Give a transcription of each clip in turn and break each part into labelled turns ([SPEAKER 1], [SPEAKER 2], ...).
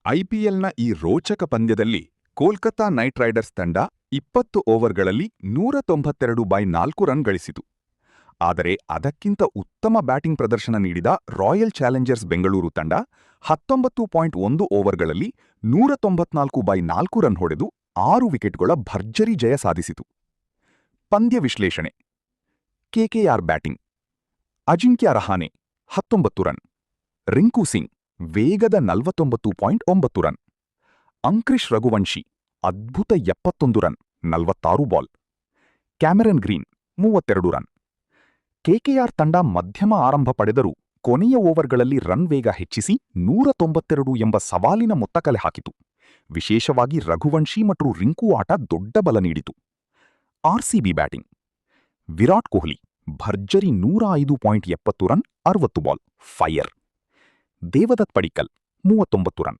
[SPEAKER 1] ಐಪಿಎಲ್ನ ಈ ರೋಚಕ ಪಂದ್ಯದಲ್ಲಿ ಕೋಲ್ಕತಾ ನೈಟ್ ರೈಡರ್ಸ್ ತಂಡ 20 ಓವರ್ಗಳಲ್ಲಿ 192/4 ರನ್ ಗಳಿಸಿತು. ಆದರೆ ಅದಕ್ಕಿಂತ ಉತ್ತಮ ಬ್ಯಾಟಿಂಗ್ ಪ್ರದರ್ಶನ ನೀಡಿದ ರಾಯಲ್ ಚಾಲೆಂಜರ್ಸ್ ಬೆಂಗಳೂರು ತಂಡ 19.1 ಓವರ್ಗಳಲ್ಲಿ 194/4 ರನ್ ಹೊಡೆದು 6 ವಿಕೆಟ್ಗಳ ಭರ್ಜರಿ ಜಯ ಸಾಧಿಸಿತು. ಪಂದ್ಯ ವಿಶ್ಲೇಷಣೆ. KKR batting. Ajinkya Rahane 19 run, Rinku Singh ವೇಗದ 49.9 ರನ್, ಅಂಕ್ರಿಶ್ ರಘುವಂಶಿ ಅದ್ಭುತ 71 run, 46 ball, Cameron Green 32 run. KKR ತಂಡ ಮಧ್ಯಮ ಆರಂಭ ಪಡೆದರೂ ಕೊನೆಯ ಓವರ್ಗಳಲ್ಲಿ ರನ್ ವೇಗ ಹೆಚ್ಚಿಸಿ 192 ಎಂಬ ಸವಾಲಿನ ಮೊತ್ತ ಕಲೆ ಹಾಕಿತು. ವಿಶೇಷವಾಗಿ ರಘುವಂಶಿ ಮತ್ತು ರಿಂಕು ಆಟ ದೊಡ್ಡ ಬಲ ನೀಡಿತು. RCB batting. ವಿರಾಟ್ ಕೊಹ್ಲಿ ಭರ್ಜರಿ 105.70 run, 60 ball, fire. Devdutt Padikkal 39 run,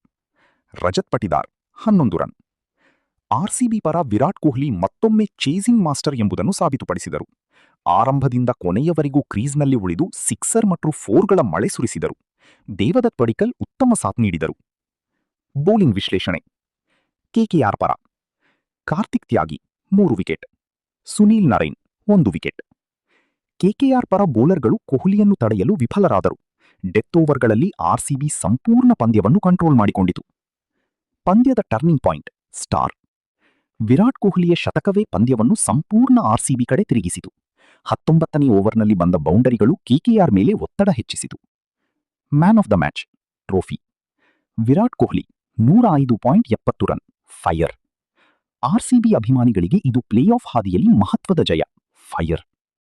[SPEAKER 1] Rajat Patidar 11 run. RCB ಪರ ವಿರಾಟ್ ಕೊಹ್ಲಿ ಮತ್ತೊಮ್ಮೆ ಚೇಸಿಂಗ್ ಮಾಸ್ಟರ್ ಎಂಬುದನ್ನು ಸಾಬೀತುಪಡಿಸಿದರು. ಆರಂಭದಿಂದ ಕೊನೆಯವರೆಗೂ ಕ್ರೀಸ್ನಲ್ಲಿ ಉಳಿದು ಸಿಕ್ಸರ್ ಮತ್ತು ಫೋರ್ಗಳ ಮಳೆ ಸುರಿಸಿದರು. ದೇವದತ್ ಪಡಿಕ್ಕಲ್ ಉತ್ತಮ ಸಾಥ್ ನೀಡಿದರು. ಬೌಲಿಂಗ್ ವಿಶ್ಲೇಷಣೆ. ಕೆಕೆಆರ್ ಪರ ಕಾರ್ತಿಕ್ ತ್ಯಾಗಿ 3 wicket, Sunil Narine 1 wicket. KKR ಪರ ಬೌಲರ್ಗಳು ಕೊಹ್ಲಿಯನ್ನು ತಡೆಯಲು ವಿಫಲರಾದರು. ಡೆತ್ ಓವರ್ಗಳಲ್ಲಿ ಆರ್ಸಿಬಿ ಸಂಪೂರ್ಣ ಪಂದ್ಯವನ್ನು ಕಂಟ್ರೋಲ್ ಮಾಡಿಕೊಂಡಿತು. ಪಂದ್ಯದ ಟರ್ನಿಂಗ್ ಪಾಯಿಂಟ್ ಸ್ಟಾರ್. ವಿರಾಟ್ ಕೊಹ್ಲಿಯ ಶತಕವೇ ಪಂದ್ಯವನ್ನು ಸಂಪೂರ್ಣ ಆರ್ಸಿಬಿ ಕಡೆ ತಿರುಗಿಸಿತು. 19ನೇ ಓವರ್ನಲ್ಲಿ ಬಂದ ಬೌಂಡರಿಗಳು ಕೆಕೆಆರ್ ಮೇಲೆ ಒತ್ತಡ ಹೆಚ್ಚಿಸಿತು. Man of the match trophy. Virat Kohli 105.70 run, fire. RCB ಅಭಿಮಾನಿಗಳಿಗೆ ಇದು ಪ್ಲೇ ಆಫ್ ಹಾದಿಯಲ್ಲಿ ಮಹತ್ವದ ಜಯ, ಫೈರ್.